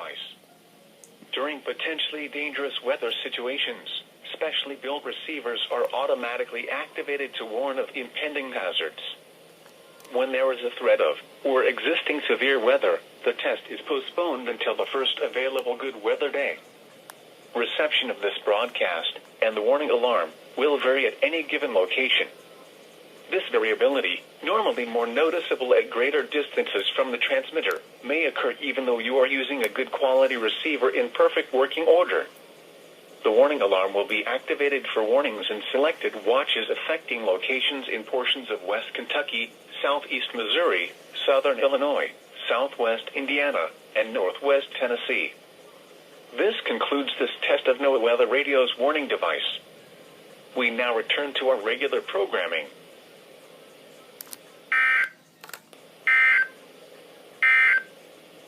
device. During potentially dangerous weather situations, specially built receivers are automatically activated to warn of impending hazards. When there is a threat of, or existing severe weather, the test is postponed until the first available good weather day. Reception of this broadcast, and the warning alarm, will vary at any given location. This variability, normally more noticeable at greater distances from the transmitter, may occur even though you are using a good quality receiver in perfect working order. The warning alarm will be activated for warnings in selected watches affecting locations in portions of West Kentucky, Southeast Missouri, Southern Illinois, Southwest Indiana, and Northwest Tennessee. This concludes this test of NOAA Weather Radio's warning device. We now return to our regular programming.